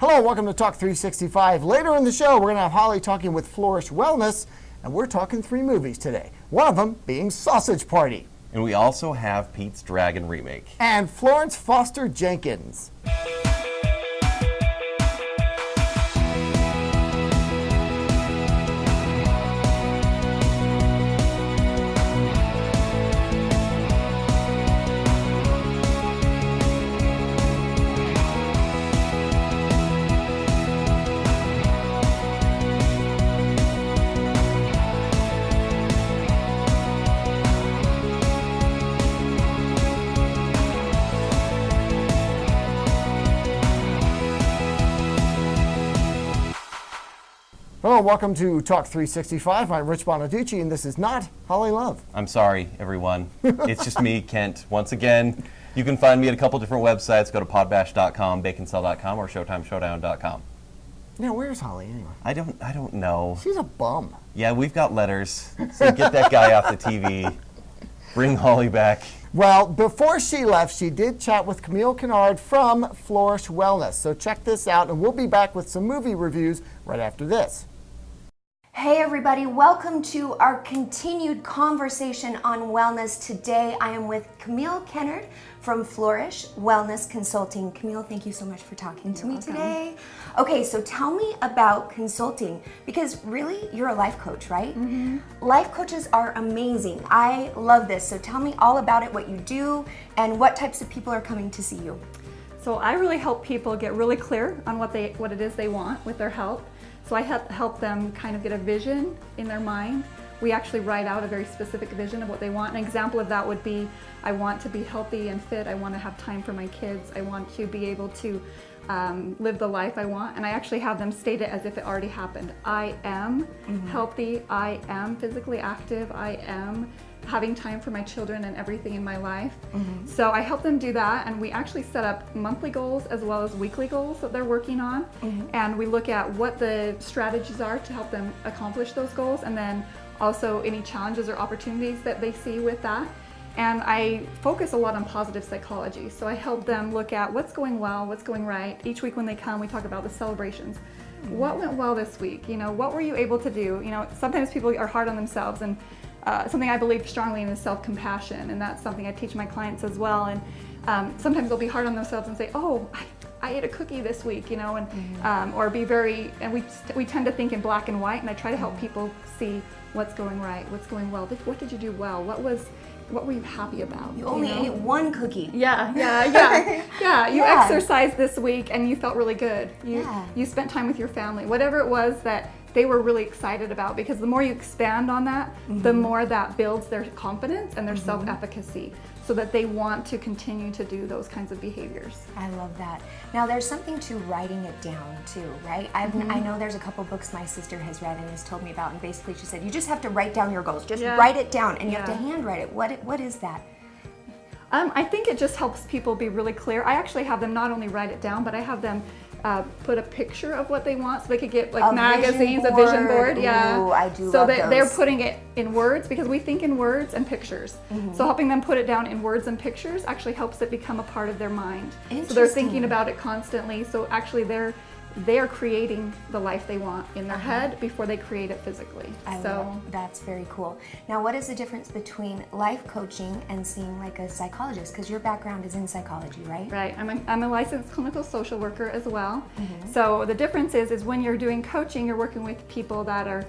Hello, welcome to Talk 365. Later in the show, we're going to have Holly talking with Flourish Wellness, and we're talking 3 movies today. One of them being Sausage Party. And we also have Pete's Dragon remake. And Florence Foster Jenkins. Hello, welcome to Talk 365. I'm Rich Bonaducci, and this is not Holly Love. I'm sorry, everyone. It's just me, Kent. Once again, you can find me at a couple different websites. Go to podbash.com, baconcell.com, or showtimeshowdown.com. Now, where's Holly anyway? I don't know. She's a bum. Yeah, we've got letters. So get that guy off the TV. Bring Holly back. Well, before she left, she did chat with Camille Kennard from Flourish Wellness. So check this out, and we'll be back with some movie reviews right after this. Hey everybody, welcome to our continued conversation on wellness. Today I am with Camille Kennard from Flourish Wellness Consulting. Camille, thank you so much for talking to me today. Okay, so tell me about consulting, because really you're a life coach, right? Mm-hmm. Life coaches are amazing. I love this. So tell me all about it, what you do, and what types of people are coming to see you. So I really help people get really clear on what it is they want with their health. So I help them kind of get a vision in their mind. We actually write out a very specific vision of what they want. An example of that would be, I want to be healthy and fit. I want to have time for my kids. I want to be able to live the life I want. And I actually have them state it as if it already happened. I am healthy. I am physically active. I am having time for my children and everything in my life. So I help them do that, and we actually set up monthly goals as well as weekly goals that they're working on. And we look at what the strategies are to help them accomplish those goals, and then also any challenges or opportunities that they see with that. And I focus a lot on positive psychology. So I help them look at what's going well, what's going right. Each week when they come, we talk about the celebrations. What went well this week? You know, what were you able to do? You know, sometimes people are hard on themselves, and something I believe strongly in is self-compassion, and that's something I teach my clients as well. And sometimes they'll be hard on themselves and say, "Oh, I ate a cookie this week," you know, and or be very. And we tend to think in black and white, and I try to help people see what's going right, what's going well. What did you do well? What were you happy about? You only ate one cookie. Yeah. You exercised this week and you felt really good. You spent time with your family. Whatever it was that they were really excited about, because the more you expand on that, the more that builds their confidence and their self-efficacy, so that they want to continue to do those kinds of behaviors. I love that. Now there's something to writing it down too, right? I know there's a couple books my sister has read and has told me about, and basically she said, you just have to write down your goals. Just write it down, and you have to handwrite it. What is that? I think it just helps people be really clear. I actually have them not only write it down, but I have them put a picture of what they want, so they could get like magazines, a vision board. Ooh, I do so love that those. They're putting it in words, because we think in words and pictures. So helping them put it down in words and pictures actually helps it become a part of their mind. So they're thinking about it constantly. So actually they're creating the life they want in their head before they create it physically. That's very cool. Now, what is the difference between life coaching and seeing like a psychologist? Because your background is in psychology, right? Right. I'm a licensed clinical social worker as well. So the difference is when you're doing coaching, you're working with people that are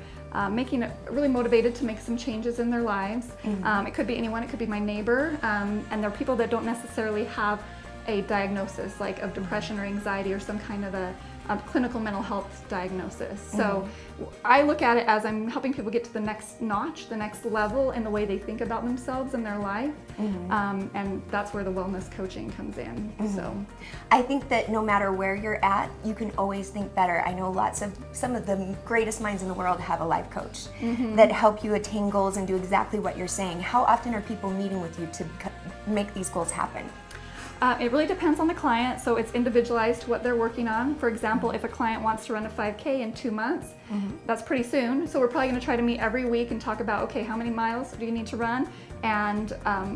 making it really motivated to make some changes in their lives. It could be anyone. It could be my neighbor, and there are people that don't necessarily have a diagnosis like of depression or anxiety or some kind of a clinical mental health diagnosis. So I look at it as I'm helping people get to the next notch, the next level in the way they think about themselves and their life. And that's where the wellness coaching comes in. So I think that no matter where you're at, you can always think better. I know some of the greatest minds in the world have a life coach that help you attain goals and do exactly what you're saying. How often are people meeting with you to make these goals happen? It really depends on the client, so it's individualized to what they're working on. For example, if a client wants to run a 5K in 2 months, that's pretty soon. So we're probably going to try to meet every week and talk about, okay, how many miles do you need to run, and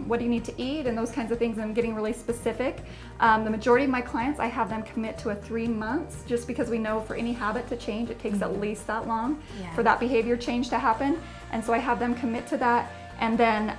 what do you need to eat, and those kinds of things, and getting really specific. The majority of my clients, I have them commit to a 3 months, just because we know for any habit to change, it takes at least that long for that behavior change to happen. And so I have them commit to that, and then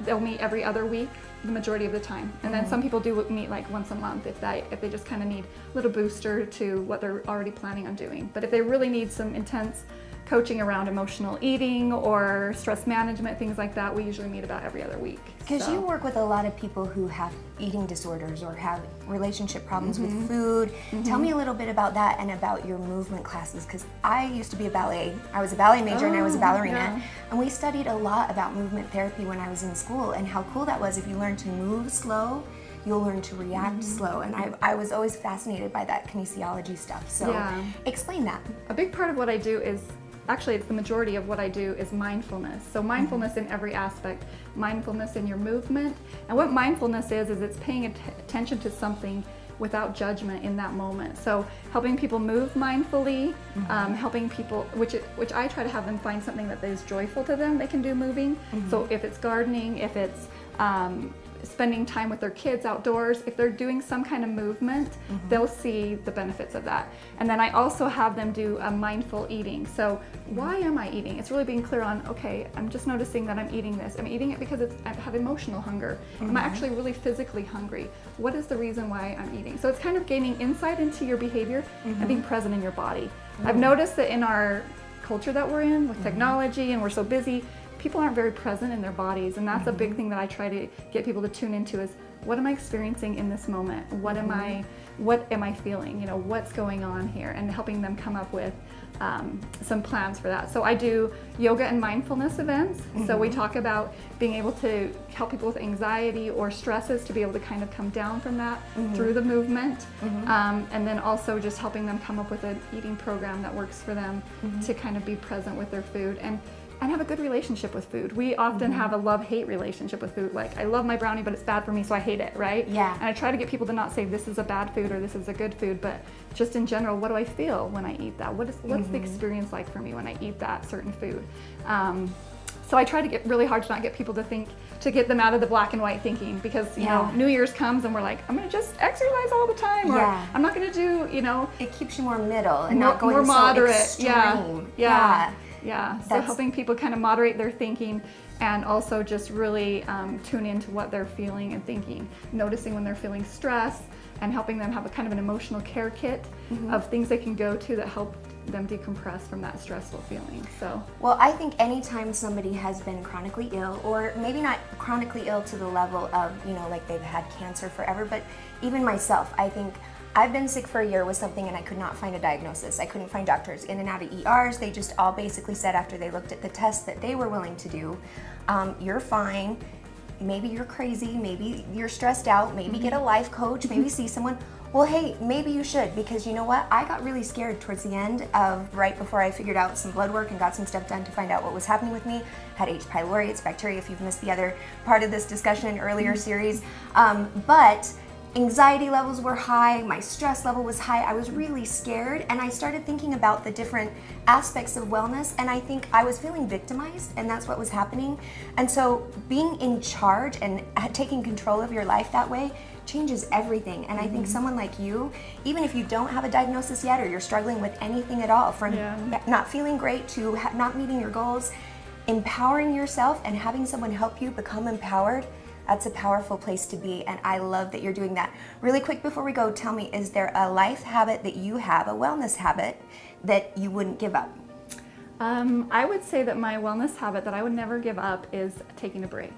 they'll meet every other week the majority of the time. And then some people do meet like once a month if they just kind of need a little booster to what they're already planning on doing. But if they really need some intense coaching around emotional eating or stress management, things like that, we usually meet about every other week. Because you work with a lot of people who have eating disorders or have relationship problems with food. Tell me a little bit about that and about your movement classes, because I used to be I was a ballet major and I was a ballerina, and we studied a lot about movement therapy when I was in school, and how cool that was. If you learn to move slow, you'll learn to react slow, and I was always fascinated by that kinesiology stuff. So explain that. A big part of what I do is, actually it's the majority of what I do, is mindfulness. So mindfulness in every aspect, mindfulness in your movement. And what mindfulness is it's paying attention to something without judgment in that moment. So helping people move mindfully, helping people, which I try to have them find something that is joyful to them they can do moving. So if it's gardening, if it's spending time with their kids outdoors, if they're doing some kind of movement, they'll see the benefits of that. And then I also have them do a mindful eating. So why am I eating? It's really being clear on, okay, I'm just noticing that I'm eating this. I'm eating it because I have emotional hunger. Am I actually really physically hungry? What is the reason why I'm eating? So it's kind of gaining insight into your behavior and being present in your body. I've noticed that in our culture that we're in with technology, and we're so busy, people aren't very present in their bodies, and that's a big thing that I try to get people to tune into is, what am I experiencing in this moment? What am I feeling? You know, what's going on here? And helping them come up with some plans for that. So I do yoga and mindfulness events. So we talk about being able to help people with anxiety or stresses to be able to kind of come down from that through the movement. And then also just helping them come up with an eating program that works for them to kind of be present with their food and have a good relationship with food. We often have a love-hate relationship with food. Like, I love my brownie, but it's bad for me, so I hate it, right? Yeah. And I try to get people to not say this is a bad food or this is a good food, but just in general, what do I feel when I eat that? What's the experience like for me when I eat that certain food? So I try to get really hard to not get people to get them out of the black and white thinking, because you know, New Year's comes and we're like, I'm gonna just exercise all the time, or I'm not gonna do, you know. It keeps you more middle and not going more moderate. So extreme. Yeah, so helping people kind of moderate their thinking, and also just really tune into what they're feeling and thinking, noticing when they're feeling stress, and helping them have a kind of an emotional care kit of things they can go to that help them decompress from that stressful feeling. So, well, I think anytime somebody has been chronically ill, or maybe not chronically ill to the level of, you know, like they've had cancer forever, but even myself, I think I've been sick for a year with something and I could not find a diagnosis. I couldn't find doctors in and out of ERs. They just all basically said, after they looked at the tests that they were willing to do, you're fine, maybe you're crazy, maybe you're stressed out, maybe get a life coach, maybe see someone. Well, hey, maybe you should, because you know what? I got really scared towards the end of, right before I figured out some blood work and got some stuff done to find out what was happening with me. Had H. pylori, it's bacteria, if you've missed the other part of this discussion in earlier series. But anxiety levels were high, my stress level was high, I was really scared, and I started thinking about the different aspects of wellness, and I think I was feeling victimized, and that's what was happening. And so being in charge and taking control of your life that way changes everything. And I think someone like you, even if you don't have a diagnosis yet, or you're struggling with anything at all, from not feeling great to not meeting your goals, empowering yourself and having someone help you become empowered, that's a powerful place to be, and I love that you're doing that. Really quick before we go, tell me, is there a life habit that you have, a wellness habit, that you wouldn't give up? I would say that my wellness habit that I would never give up is taking a break.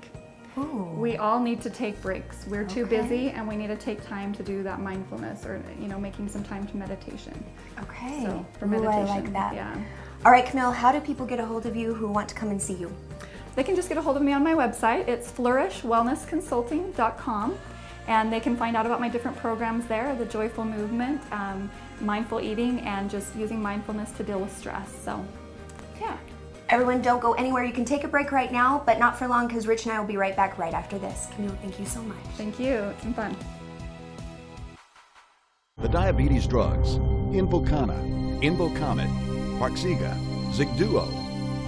Ooh. We all need to take breaks. We're too busy, and we need to take time to do that mindfulness, or, you know, making some time to meditation. Okay. So for Ooh, meditation, I like that. Yeah. All right, Camille, how do people get a hold of you who want to come and see you? They can just get a hold of me on my website. It's flourishwellnessconsulting.com, and they can find out about my different programs there, the joyful movement, mindful eating, and just using mindfulness to deal with stress. So, yeah. Everyone, don't go anywhere. You can take a break right now, but not for long, because Rich and I will be right back right after this. Camille, thank you so much. Thank you. It's been fun. The diabetes drugs Invokana, Invokamet, Farxiga, Zigduo,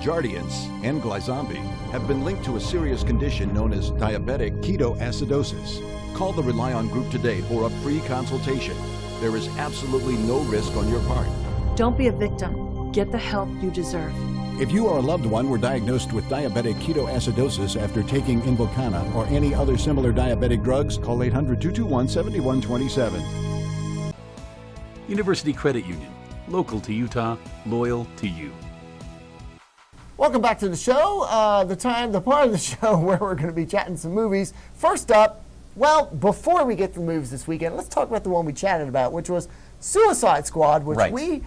Jardiance, and Glyzombi have been linked to a serious condition known as diabetic ketoacidosis. Call the Rely On group today for a free consultation. There is absolutely no risk on your part. Don't be a victim. Get the help you deserve. If you or a loved one were diagnosed with diabetic ketoacidosis after taking Invokana or any other similar diabetic drugs, call 800-221-7127. University Credit Union. Local to Utah, loyal to you. Welcome back to the show. The part of the show where we're going to be chatting some movies. First up, well, before we get to the movies this weekend, let's talk about the one we chatted about, which was Suicide Squad, which we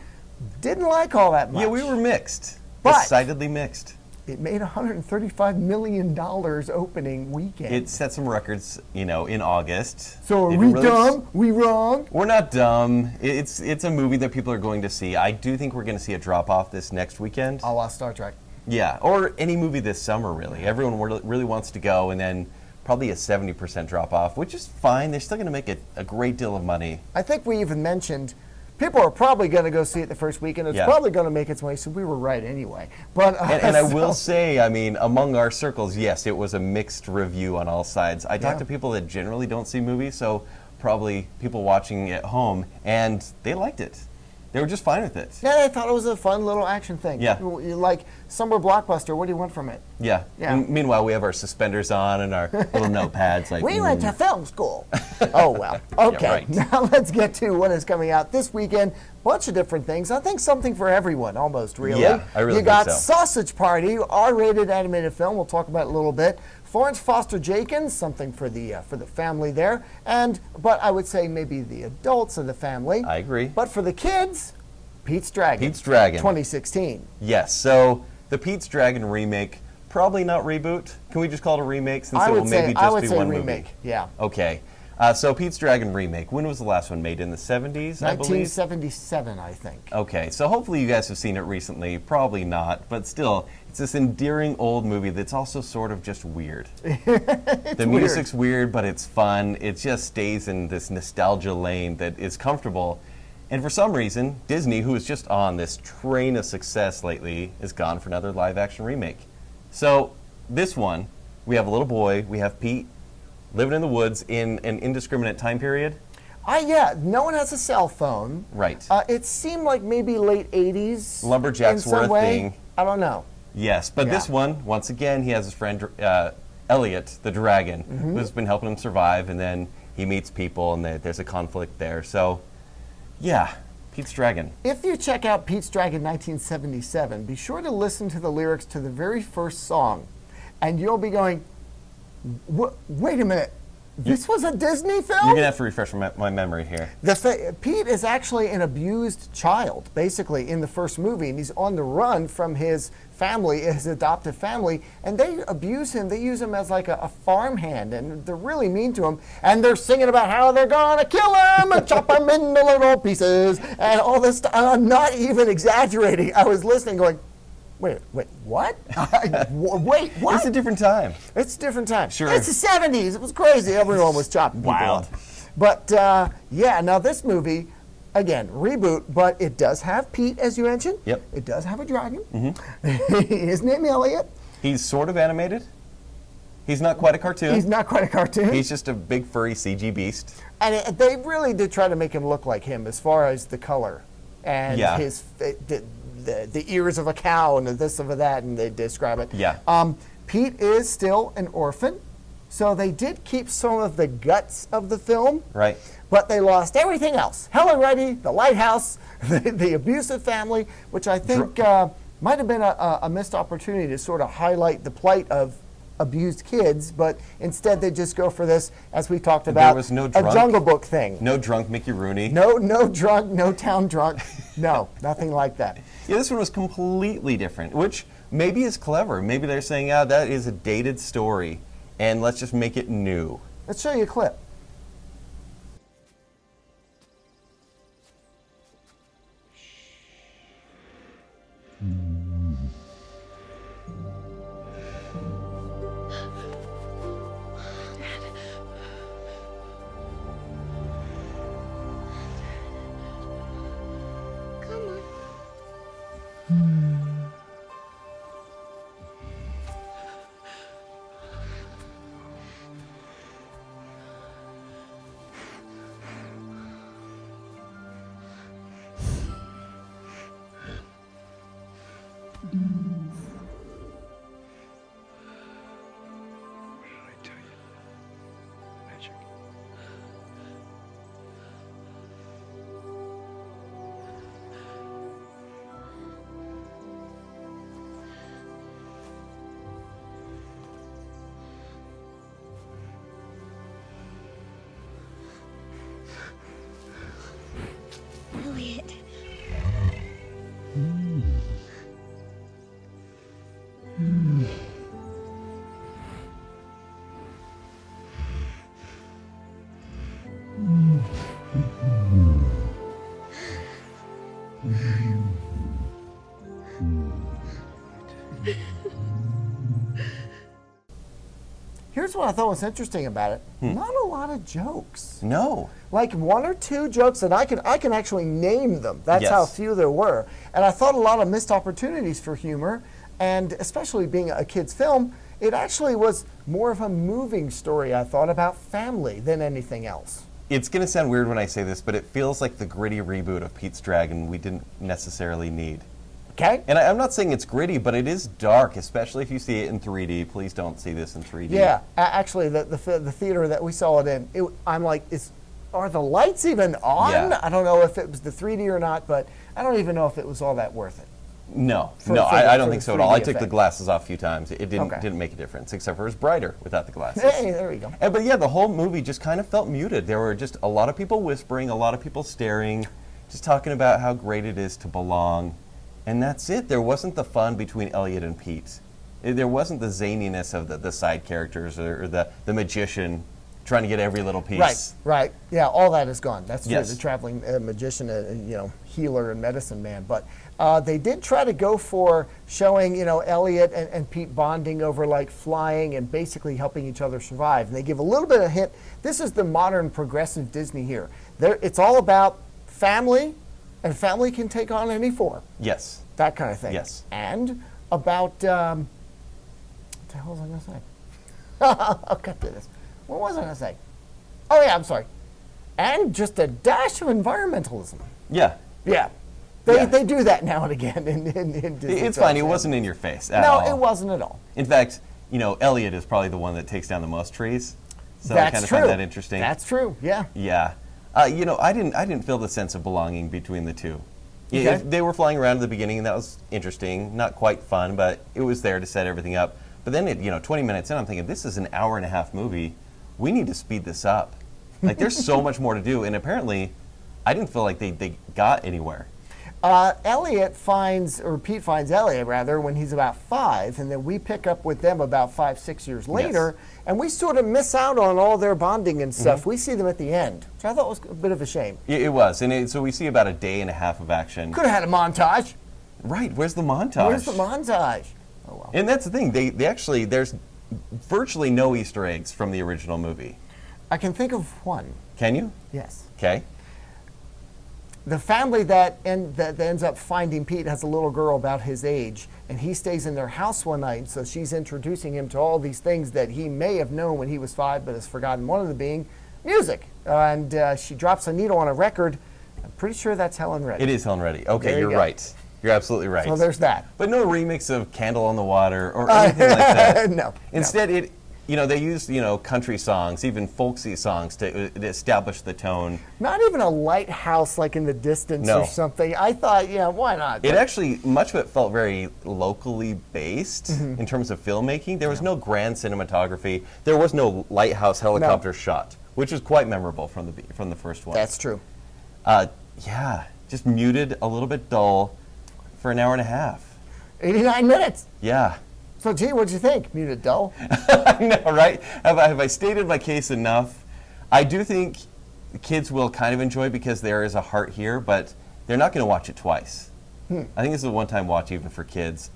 didn't like all that much. Yeah, we were mixed. But decidedly mixed. It made $135 million opening weekend. It set some records, in August. So are we dumb? We wrong? We're not dumb. It's a movie that people are going to see. I do think we're going to see a drop-off this next weekend. A la Star Trek. Yeah, or any movie this summer, really. Everyone really wants to go, and then probably a 70% drop-off, which is fine. They're still going to make a great deal of money. I think we even mentioned people are probably going to go see it the first weekend. It's probably going to make its way, so we were right anyway. But and I will say, among our circles, yes, it was a mixed review on all sides. I talked to people that generally don't see movies, so probably people watching at home, and they liked it. They were just fine with it. Yeah, they thought it was a fun little action thing. Yeah. Like summer blockbuster, what do you want from it? Yeah. And meanwhile, we have our suspenders on and our little notepads. Like we went to film school. Oh, well. Okay. Yeah, right. Now let's get to what is coming out this weekend. Bunch of different things. I think something for everyone, almost, really. Yeah, I really You got think so. Sausage Party, R-rated animated film. We'll talk about it a little bit. Florence Foster Jenkins, something for the family there. But I would say maybe the adults of the family. I agree. But for the kids, Pete's Dragon. Pete's Dragon. 2016. Yes. So the Pete's Dragon remake, probably not reboot. Can we just call it a remake since it will maybe just be one remake. movie? Yeah. Okay. So Pete's Dragon remake. When was the last one made? In the 70s, I believe? 1977, I think. Okay. So hopefully you guys have seen it recently. Probably not. But still, it's this endearing old movie that's also sort of just weird. The music's weird, but it's fun. It just stays in this nostalgia lane that is comfortable. And for some reason, Disney, who is just on this train of success lately, is gone for another live-action remake. So this one, we have a little boy, we have Pete, living in the woods in an indiscriminate time period. No one has a cell phone. Right. It seemed like maybe late 80s. Lumberjacks in were some a way. thing. I don't know. Yes, but this one, once again, he has his friend Elliot, the dragon, who's been helping him survive, and then he meets people, and there's a conflict there. So, yeah, Pete's Dragon. If you check out Pete's Dragon 1977, be sure to listen to the lyrics to the very first song, and you'll be going, wait a minute, this was a Disney film? You're going to have to refresh my memory here. Pete is actually an abused child, basically, in the first movie, and he's on the run from his family, his adoptive family, and they abuse him. They use him as like a farmhand, and they're really mean to him, and they're singing about how they're gonna kill him and chop him into little pieces, and all this stuff. I'm not even exaggerating. I was listening going, wait, what? Wait, what? It's a different time. It's a different time. Sure. It's the 70s. It was crazy. Everyone was chopping people Wild. up. But, now this movie, again, reboot, but it does have Pete, as you mentioned. Yep. It does have a dragon. His name Elliot. He's sort of animated. He's not quite a cartoon. He's not quite a cartoon. He's just a big furry CG beast. And they really did try to make him look like him as far as the color. And his the ears of a cow and this of that, and they describe it. Yeah. Pete is still an orphan, so they did keep some of the guts of the film. Right. But they lost everything else. Helen Reddy, the lighthouse, the abusive family, which I think might have been a missed opportunity to sort of highlight the plight of abused kids, but instead they just go for this, as we talked about, There was no drunk. a Jungle Book thing. No drunk Mickey Rooney. No drunk, no town drunk. No, nothing like that. Yeah, this one was completely different, which maybe is clever. Maybe they're saying, that is a dated story, and let's just make it new. Let's show you a clip. Elliot. Here's what I thought was interesting about it. Not a lot of jokes. No. Like one or two jokes, and I can actually name them. That's how Yes. few there were. And I thought a lot of missed opportunities for humor, and especially being a kid's film, it actually was more of a moving story, I thought, about family than anything else. It's going to sound weird when I say this, but it feels like the gritty reboot of Pete's Dragon we didn't necessarily need. Okay? And I'm not saying it's gritty, but it is dark, especially if you see it in 3D. Please don't see this in 3D. Yeah, actually, the theater that we saw it in, I'm like, are the lights even on? Yeah. I don't know if it was the 3D or not, but I don't even know if it was all that worth it. No, For the I don't for think the so at all. I 3D took the effect. glasses off a few times. It didn't Okay. didn't make a difference, except for it was brighter without the glasses. Hey, there we go. But yeah, the whole movie just kind of felt muted. There were just a lot of people whispering, a lot of people staring, just talking about how great it is to belong. And that's it. There wasn't the fun between Elliot and Pete. There wasn't the zaniness of the side characters or the magician trying to get every little piece. Right. Yeah, all that is gone. That's true. Yes. The traveling magician, healer and medicine man. But they did try to go for showing, Elliot and Pete bonding over like flying and basically helping each other survive. And they give a little bit of hint. This is the modern progressive Disney here. It's all about family, and family can take on any form. Yes. That kind of thing. Yes. And about, what the hell was I going to say? I'll cut to this. What was I going to say? Oh, yeah, I'm sorry. And just a dash of environmentalism. Yeah. Yeah. They do that now and again in Disney. It's fine. It wasn't in your face at No, all. it wasn't at all. In fact, Elliot is probably the one that takes down the most trees. So I That's kind of true. find that interesting. That's true, yeah. Yeah. I didn't feel the sense of belonging between the two. Yeah, Okay. they were flying around at the beginning, and that was interesting. Not quite fun, but it was there to set everything up. But then, 20 minutes in, I'm thinking, this is an hour-and-a-half movie. We need to speed this up. Like, there's so much more to do. And apparently, I didn't feel like they got anywhere. Pete finds Elliot, rather, when he's about 5, and then we pick up with them about 5-6 years later, and we sort of miss out on all their bonding and stuff. We see them at the end, which I thought was a bit of a shame. It was. And so we see about a day and a half of action. Could have had a montage. Right. Where's the montage? Where's the montage? Oh, well. And that's the thing. They actually, there's virtually no Easter eggs from the original movie. I can think of one. Can you? Yes. Okay. The family that ends up finding Pete has a little girl about his age, and he stays in their house one night, so she's introducing him to all these things that he may have known when he was 5 but has forgotten, one of them being music. And she drops a needle on a record. I'm pretty sure that's Helen Reddy. It is Helen Reddy. Okay, There you you're go. right. You're absolutely right. So there's that. But no remix of Candle on the Water or anything like that. No. Instead, they used, country songs, even folksy songs to establish the tone. Not even a lighthouse like in the distance No. or something. I thought, why not? It actually, much of it felt very locally based in terms of filmmaking. There was no grand cinematography. There was no lighthouse helicopter shot, which is quite memorable from the first one. That's true. Just muted, a little bit dull for an hour and a half. 89 minutes. Yeah. So, gee, what'd you think? Muted dull? I know, right? Have I stated my case enough? I do think kids will kind of enjoy because there is a heart here, but they're not going to watch it twice. I think this is a one-time watch even for kids.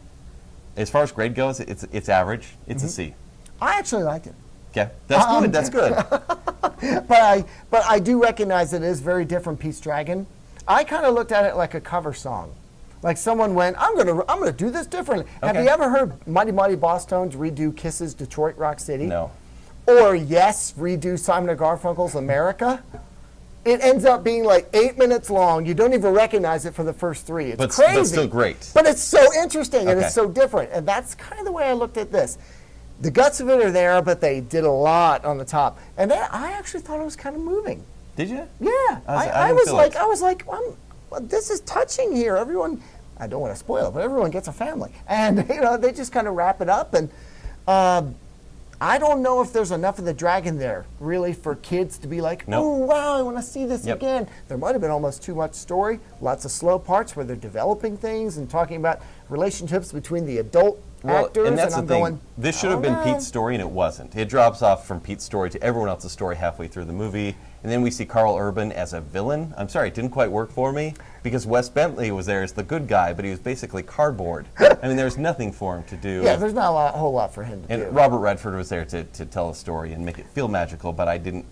As far as grade goes, it's average. It's a C. I actually liked it. Okay, that's good. That's good. But I do recognize it is very different Pete's Dragon. I kind of looked at it like a cover song. Like someone went, I'm gonna do this differently. Have Okay. you ever heard Mighty Mighty Boss Tones redo Kiss's Detroit Rock City? No. Or Yes redo Simon & Garfunkel's America? it ends up being like 8 minutes long. You don't even recognize it for the first 3. It's crazy. But still great. But it's so interesting and Okay. it's so different. And that's kind of the way I looked at this. The guts of it are there, but they did a lot on the top. And I actually thought it was kind of moving. Did you? Yeah. I I didn't was feel like, it. well, this is touching here. Everyone, I don't want to spoil it, but everyone gets a family. And, they just kind of wrap it up. And I don't know if there's enough of the dragon there, really, for kids to be like, Nope. oh, wow, I want to see this Yep. again. There might have been almost too much story, lots of slow parts where they're developing things and talking about relationships between the adult actors. And that's I'm the thing. going, This should have been Pete's story, and it wasn't. It drops off from Pete's story to everyone else's story halfway through the movie. And then we see Carl Urban as a villain. I'm sorry, it didn't quite work for me because Wes Bentley was there as the good guy, but he was basically cardboard. I mean, there's nothing for him to do. Yeah, there's not a whole lot for him to do. And Robert Redford was there to tell a story and make it feel magical, but I didn't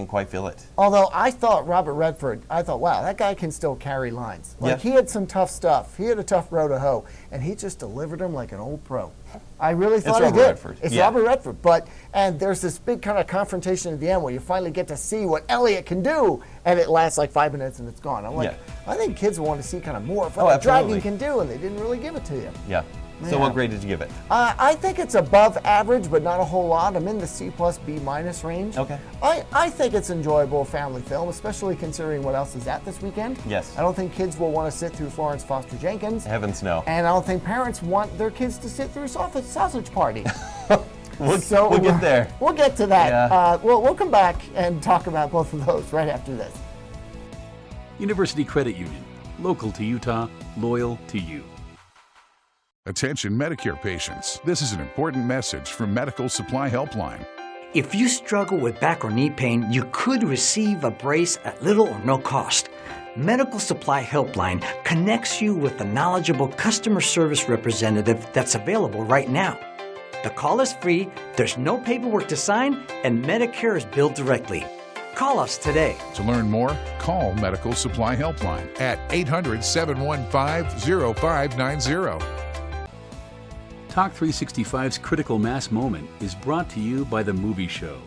quite feel it. Although I thought Robert Redford, wow, that guy can still carry lines. Like, Yeah. he had some tough stuff. He had a tough row to hoe, and he just delivered them like an old pro. I really thought he Robert did. Redford. It's Yeah. Robert Redford. And there's this big kind of confrontation at the end where you finally get to see what Elliot can do, and it lasts like 5 minutes and it's gone. I'm like, Yeah. I think kids want to see kind of more of what Oh, the dragon absolutely. can do, and they didn't really give it to you. Yeah. So Yeah. what grade did you give it? I think it's above average, but not a whole lot. I'm in the C plus B minus range. Okay. I think it's an enjoyable family film, especially considering what else is at this weekend. Yes. I don't think kids will want to sit through Florence Foster Jenkins. Heavens no. And I don't think parents want their kids to sit through Sausage Party. We'll get there. We'll get to that. Yeah. We'll come back and talk about both of those right after this. University Credit Union. Local to Utah, loyal to you. Attention Medicare patients. This is an important message from Medical Supply Helpline. If you struggle with back or knee pain, you could receive a brace at little or no cost. Medical Supply Helpline connects you with a knowledgeable customer service representative that's available right now. The call is free, there's no paperwork to sign, and Medicare is billed directly. Call us today. To learn more, call Medical Supply Helpline at 800-715-0590. Talk 365's Critical Mass Moment is brought to you by The Movie Show.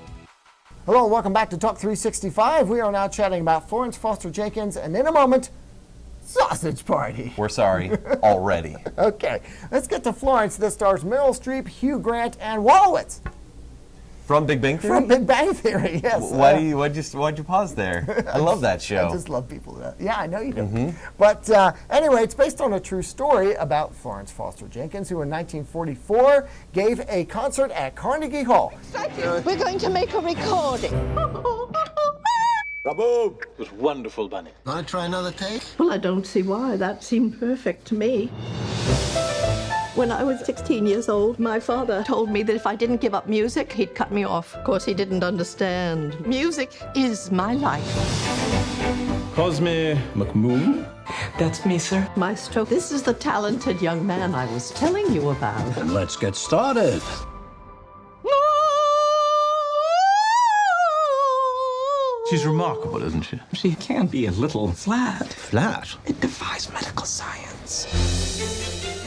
Hello and welcome back to Talk 365. We are now chatting about Florence Foster Jenkins, and in a moment, Sausage Party. We're sorry already. Okay, let's get to Florence. This stars Meryl Streep, Hugh Grant, and Wolowitz. From Big Bang Theory? From Big Bang Theory, yes. Why'd you pause there? I love that show. I just love people that. Yeah, I know you do. But anyway, it's based on a true story about Florence Foster Jenkins, who in 1944 gave a concert at Carnegie Hall. We're going to make a recording. Bravo! It was wonderful, Bunny. Want to try another take? Well, I don't see why. That seemed perfect to me. When I was 16 years old, my father told me that if I didn't give up music, he'd cut me off. Of course, he didn't understand. Music is my life. Cosme McMoon? That's me, sir. Maestro, this is the talented young man I was telling you about. Then let's get started. She's remarkable, isn't she? She can be a little flat. Flat? It defies medical science.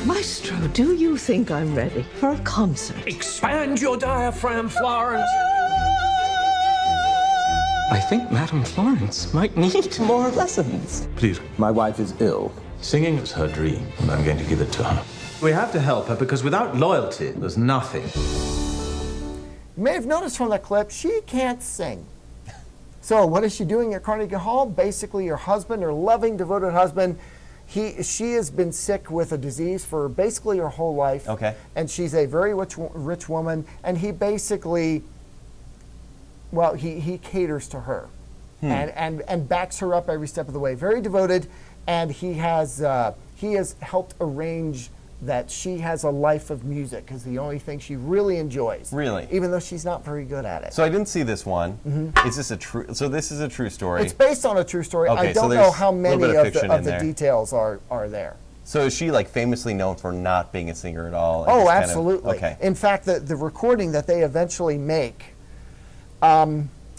Maestro, do you think I'm ready for a concert? Expand your diaphragm, Florence. I think Madame Florence might need more lessons. Please. My wife is ill. Singing is her dream, and I'm going to give it to her. We have to help her because without loyalty, there's nothing. You may have noticed from the clip, she can't sing. So what is she doing at Carnegie Hall? Basically, her husband, her loving, devoted husband, she has been sick with a disease for basically her whole life. Okay. And she's a very rich woman, and he basically, well, he caters to her and backs her up every step of the way. Very devoted, and he has helped arrange that she has a life of music because the only thing she really enjoys. Really? Even though she's not very good at it. So I didn't see this one. Is this a true? So this is a true story. It's based on a true story. Okay, I so don't there's know how a little many bit of of fiction the in there. details are there. So is she like famously known for not being a singer at all? and Oh, just kind of- absolutely. okay. In fact, the recording that they eventually make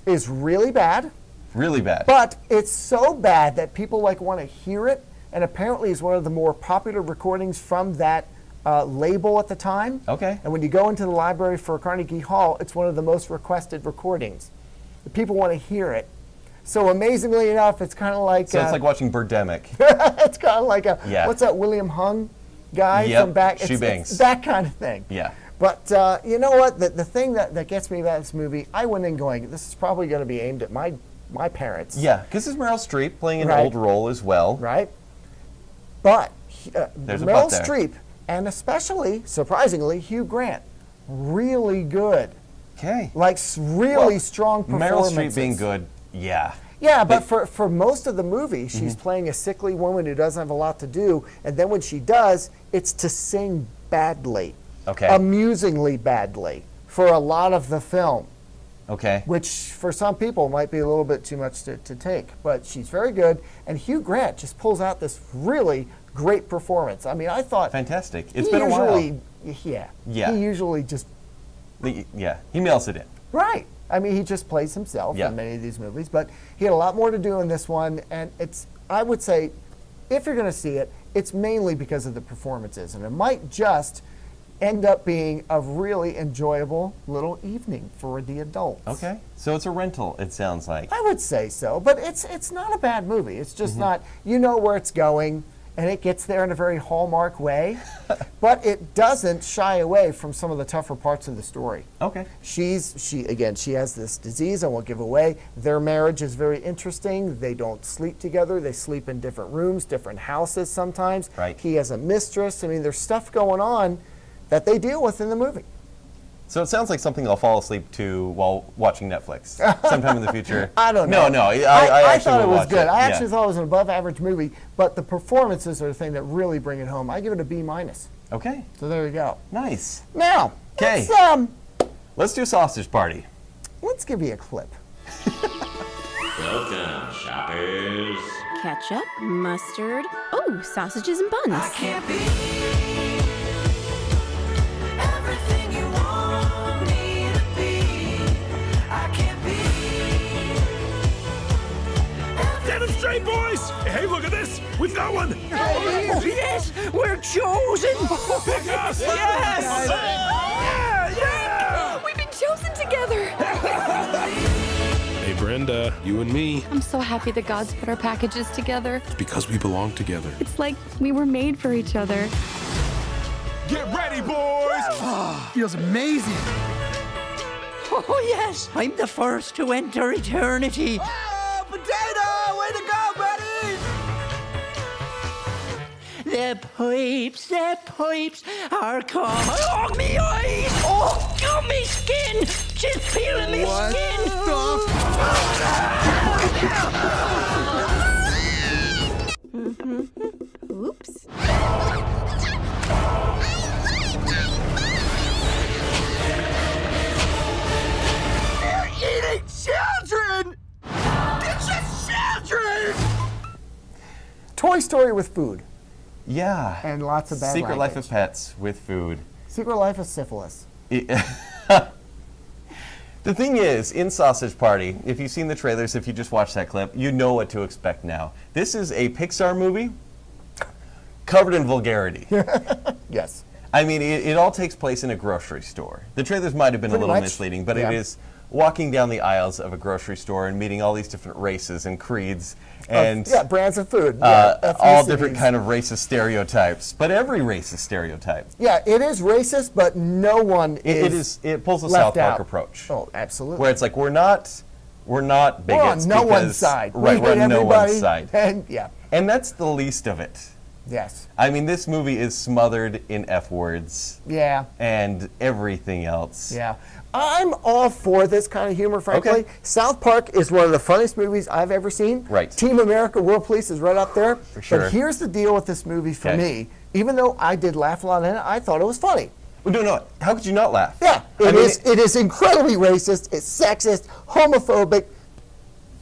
is really bad. Really bad. But it's so bad that people want to hear it, and apparently is one of the more popular recordings from that label at the time. Okay. And when you go into the library for Carnegie Hall, it's one of the most requested recordings. The people want to hear it. So amazingly enough, it's kind of like... So it's like watching Birdemic. It's kind of like what's that William Hung guy from back? It's that kind of thing. Yeah. But you know what? The thing that gets me about this movie, I went in going, this is probably going to be aimed at my parents. Yeah, because it's Meryl Streep playing an old role as well. Right. But There's a Meryl but there. Streep, and especially, surprisingly, Hugh Grant, really good. Okay. Like really strong performances. Meryl Streep being good, yeah. Yeah, but for most of the movie, she's playing a sickly woman who doesn't have a lot to do, and then when she does, it's to sing badly. Okay. Amusingly badly for a lot of the film. Okay. Which for some people might be a little bit too much to take, but she's very good, and Hugh Grant just pulls out this really great performance. I mean, I thought... Fantastic. It's been a while. Yeah. Yeah. He usually just... Yeah, he mails it in. Right. I mean, he just plays himself in many of these movies, but he had a lot more to do in this one, and it's, I would say, if you're going to see it, it's mainly because of the performances, and it might just end up being a really enjoyable little evening for the adults. Okay. So it's a rental, it sounds like. I would say so, but it's not a bad movie. It's just not, you know where it's going, and it gets there in a very Hallmark way, but it doesn't shy away from some of the tougher parts of the story. Okay. She has this disease I won't give away. Their marriage is very interesting. They don't sleep together. They sleep in different rooms, different houses sometimes. Right. He has a mistress. I mean, there's stuff going on that they deal with in the movie. So it sounds like something I'll fall asleep to while watching Netflix sometime in the future. I don't know. No, I actually thought it will was watch good. it. I actually thought it was an above average movie, but the performances are the thing that really bring it home. I give it a B-. Okay. So there you go. Nice. Now, Okay. Let's do Sausage Party. Let's give you a clip. Welcome, shoppers. Ketchup, mustard, oh, sausages and buns. I can't be everything you want me to be. I can't be. Demonstrate, boys! Hey, look at this! We've got one! Yes, we're chosen. Pick us! Yes! Yeah! We've been chosen together. Hey, Brenda, you and me. I'm so happy that God's put our packages together. It's because we belong together. It's like we were made for each other. Get ready, boys! Feels amazing. Oh, yes, I'm the first to enter eternity. Oh, potato! Way to go, buddy! The pipes are coming. Oh, me eyes! Oh, me skin! Just peeling me skin! Oops. They're eating children! They're just children! Toy Story with food. Yeah. And lots of bad Secret Life language. of Pets with food. Secret Life of Syphilis. The thing is, in Sausage Party, if you've seen the trailers, if you just watched that clip, you know what to expect now. This is a Pixar movie covered in vulgarity. Yes. I mean, it all takes place in a grocery store. The trailers might have been Pretty a little much. misleading, but Yeah. it is walking down the aisles of a grocery store and meeting all these different races and creeds and brands of food. all ethnicities. different kind of racist stereotypes. But every racist stereotype. Yeah, it is racist, but no one It pulls a left South Park out. approach. Oh, absolutely. Where it's like we're not bigots. We're on no because, one's side. Right, We we're hate on no everybody, one's side. And yeah. And that's the least of it. Yes. I mean, this movie is smothered in F words. Yeah. And everything else. Yeah. I'm all for this kind of humor, frankly. Okay. South Park is one of the funniest movies I've ever seen. Right. Team America, World Police is right up there. For sure. But here's the deal with this movie for Okay. me. Even though I did laugh a lot in it, I thought it was funny. No. How could you not laugh? Yeah. I mean, It is incredibly racist. It's sexist, homophobic,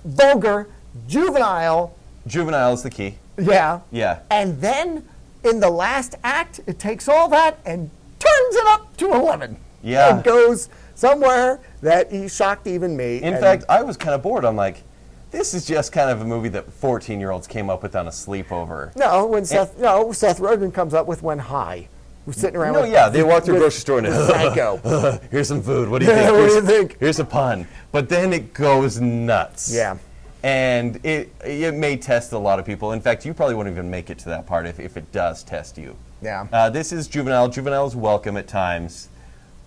vulgar, juvenile. Juvenile is the key. Yeah. Yeah. And then in the last act, it takes all that and turns it up to 11. Yeah. And goes somewhere that he shocked even me. In fact, I was kind of bored. I'm like, this is just kind of a movie that 14-year-olds came up with on a sleepover. No, when Seth Rogen comes up with When High. We're sitting around with... They walk through a grocery store and Franco. Here's some food. What do you think? What do you think? Here's a pun. But then it goes nuts. Yeah. And it may test a lot of people. In fact, you probably won't even make it to that part if it does test you. Yeah. This is juvenile. Juvenile is welcome at times.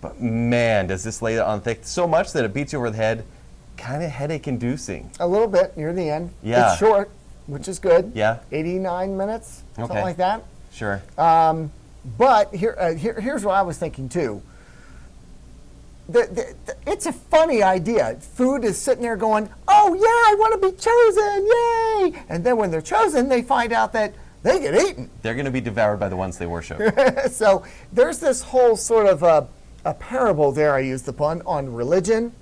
But man, does this lay it on thick so much that it beats you over the head. Kind of headache-inducing. A little bit near the end. Yeah. It's short, which is good. Yeah. 89 minutes, something Okay. like that. Sure. But here's what I was thinking too. It's a funny idea. Food is sitting there going, oh yeah, I want to be chosen, yay! And then when they're chosen, they find out that they get eaten. They're going to be devoured by the ones they worship. So there's this whole sort of a parable there, I used the pun, on religion.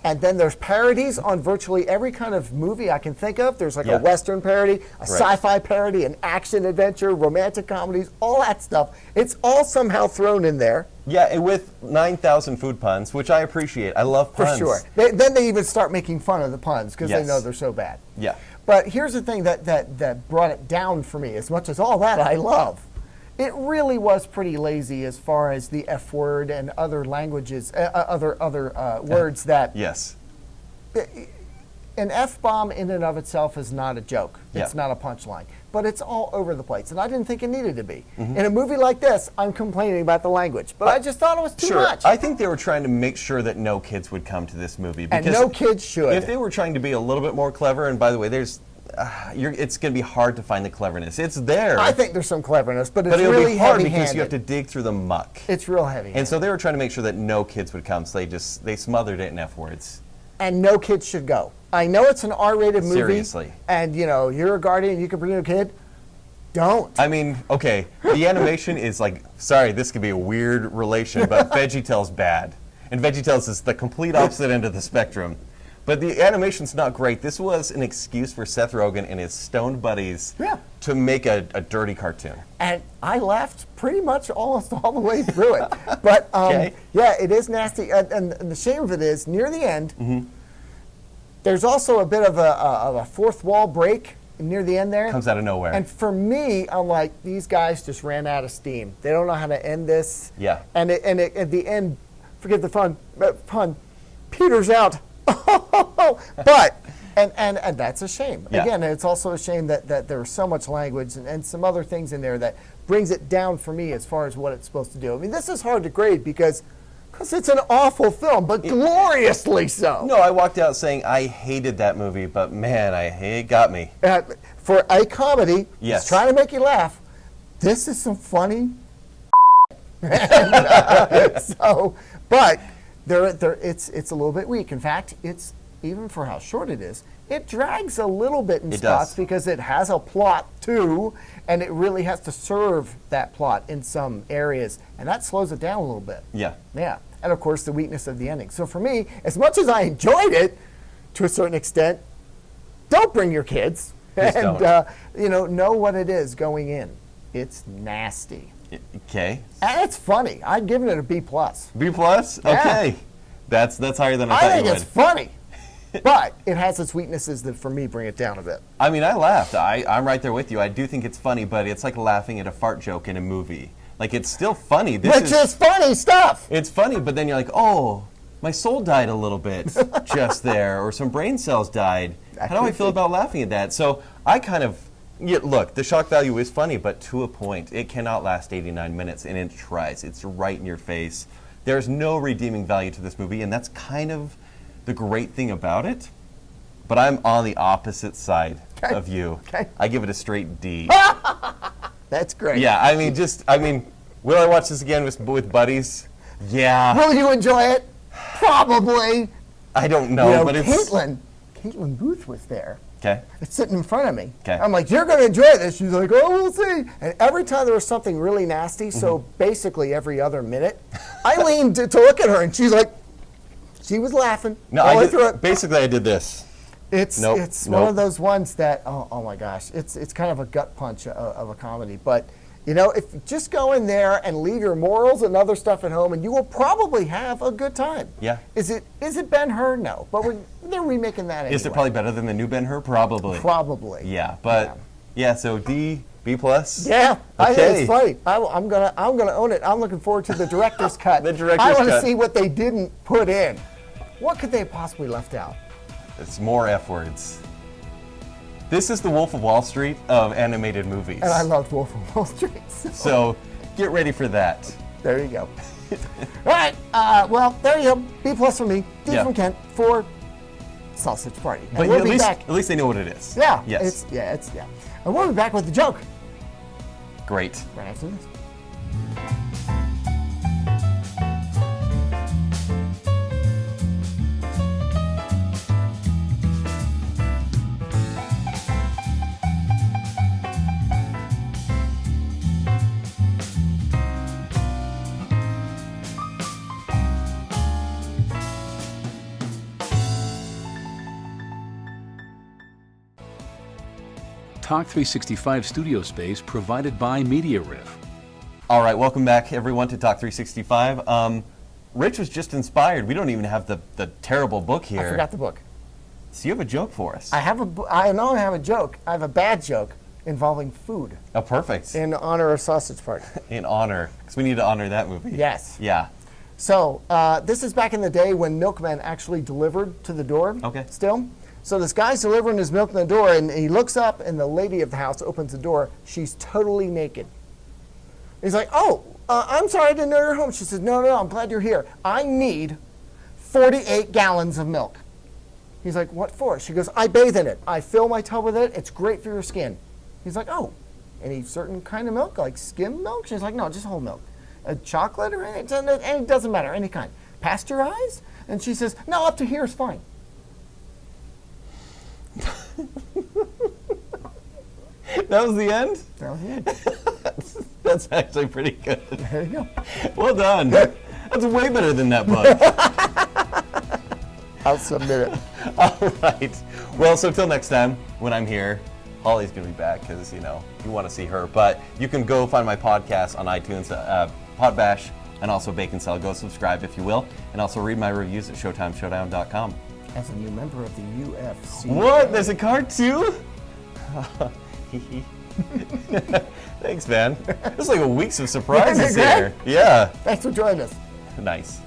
And then there's parodies on virtually every kind of movie I can think of. There's like a Western parody, a sci-fi parody, an action adventure, romantic comedies, all that stuff. It's all somehow thrown in there. Yeah, and with 9,000 food puns, which I appreciate. I love puns. For sure. Then they even start making fun of the puns because they know they're so bad. Yeah. But here's the thing that brought it down for me. As much as all that I love, it really was pretty lazy as far as the F word and other languages, other words that. Yes. An F-bomb in and of itself is not a joke. It's Yeah. not a punchline. But it's all over the place, and I didn't think it needed to be. In a movie like this, I'm complaining about the language, but I just thought it was too much. I think they were trying to make sure that no kids would come to this movie. And Because no kids should. If they were trying to be a little bit more clever, and by the way, there's, it's going to be hard to find the cleverness. It's there. I think there's some cleverness, but it's it'll really be hard heavy-handed. because you have to dig through the muck. It's real heavy. And so they were trying to make sure that no kids would come, so they smothered it in F words. And no kids should go. I know it's an R-rated movie. Seriously. And you're a guardian, you can bring your kid. Don't. I mean, okay, the animation is like, sorry, this could be a weird relation, but VeggieTale's bad. And VeggieTales is the complete opposite end of the spectrum. But the animation's not great. This was an excuse for Seth Rogen and his stoned buddies to make a dirty cartoon. And I laughed pretty much almost all the way through it. But yeah, it is nasty. And the shame of it is, near the end, there's also a bit of a fourth wall break near the end there. Comes out of nowhere. And for me, I'm like, these guys just ran out of steam. They don't know how to end this. Yeah. And at the end, forgive the pun, peters out. But and that's a shame. Yeah. Again, it's also a shame that there's so much language and some other things in there that brings it down for me as far as what it's supposed to do. I mean, this is hard to grade because it's an awful film, but gloriously so. No, I walked out saying I hated that movie, but man, it got me. For a comedy, Yes. it's trying to make you laugh. This is some funny. So, but it's a little bit weak. In fact, it's even for how short it is, it drags a little bit in It spots does. because it has a plot too, and it really has to serve that plot in some areas, and that slows it down a little bit. Yeah. Yeah, and of course the weakness of the ending. So for me, as much as I enjoyed it, to a certain extent, don't bring your kids, Please and don't. know what it is going in. It's nasty. Okay. And it's funny. I'd given it a B+. B+? Okay. That's higher than I thought I think you it's would. funny, but it has its weaknesses that, for me, bring it down a bit. I mean, I laughed. I'm right there with you. I do think it's funny, but it's like laughing at a fart joke in a movie. Like, it's still funny. Which is funny stuff. It's funny, but then you're like, oh, my soul died a little bit just there, or some brain cells died. How do I feel about laughing at that? So I kind of, look, the shock value is funny, but to a point. It cannot last 89 minutes, and it tries. It's right in your face. There's no redeeming value to this movie, and that's kind of the great thing about it. But I'm on the opposite side of you. Okay. I give it a straight D. That's great. Yeah, I mean, will I watch this again with buddies? Yeah. Will you enjoy it? Probably. I don't know, but it's... Caitlin Booth was there. Okay. It's sitting in front of me. Okay. I'm like, you're going to enjoy this. She's like, oh, we'll see. And every time there was something really nasty, so basically every other minute, I leaned to look at her, and she's like, she was laughing. No, all the way through it. Basically I did this. It's one of those ones that, oh my gosh, it's kind of a gut punch of a comedy. But, if you just go in there and leave your morals and other stuff at home, and you will probably have a good time. Yeah. Is it Ben-Hur? No. But they're remaking that anyway. Is it probably better than the new Ben-Hur? Probably. Probably. Yeah, but so D, B+. Yeah, I think Okay. it's funny. I'm gonna own it. I'm looking forward to the director's cut. The director's I want to cut. see what they didn't put in. What could they have possibly left out? It's more F words. This is the Wolf of Wall Street of animated movies. And I loved Wolf of Wall Street. So get ready for that. There you go. All right. Well, there you go. B+ for me. D from Kent for Sausage Party. And But we'll at be least, back. at least they know what it is. Yeah. Yes. It's. And we'll be back with the joke Great. right after this. Talk 365 studio space provided by Media Riff. All right, welcome back, everyone, to Talk 365. Rich was just inspired. We don't even have the terrible book here. I forgot the book. So you have a joke for us. I know I have a joke. I have a bad joke involving food. Oh, perfect. In honor of Sausage Party. In honor, because we need to honor that movie. Yes. Yeah. So this is back in the day when milkmen actually delivered to the door. Okay. Still. So this guy's delivering his milk in the door, and he looks up, and the lady of the house opens the door. She's totally naked. He's like, "Oh, I'm sorry, I didn't know you're home." She says, "No, I'm glad you're here. I need 48 gallons of milk." He's like, "What for?" She goes, "I bathe in it. I fill my tub with it. It's great for your skin." He's like, "Oh, any certain kind of milk, like skim milk?" She's like, "No, just whole milk. Chocolate or anything? It doesn't matter, any kind. Pasteurized?" And she says, "No, up to here is fine." That was the end? That was the end. That's actually pretty good. There you go. Well done. That's way better than that book. I'll submit it. All right. Well, so till next time, when I'm here, Holly's going to be back because, you want to see her. But you can go find my podcast on iTunes, Podbash, and also Bacon Cell. Go subscribe if you will. And also read my reviews at ShowtimeShowdown.com. As a new member of the UFC. What? There's a card too? Thanks, man. There's like a weeks of surprises here. Yeah. Thanks for joining us. Nice.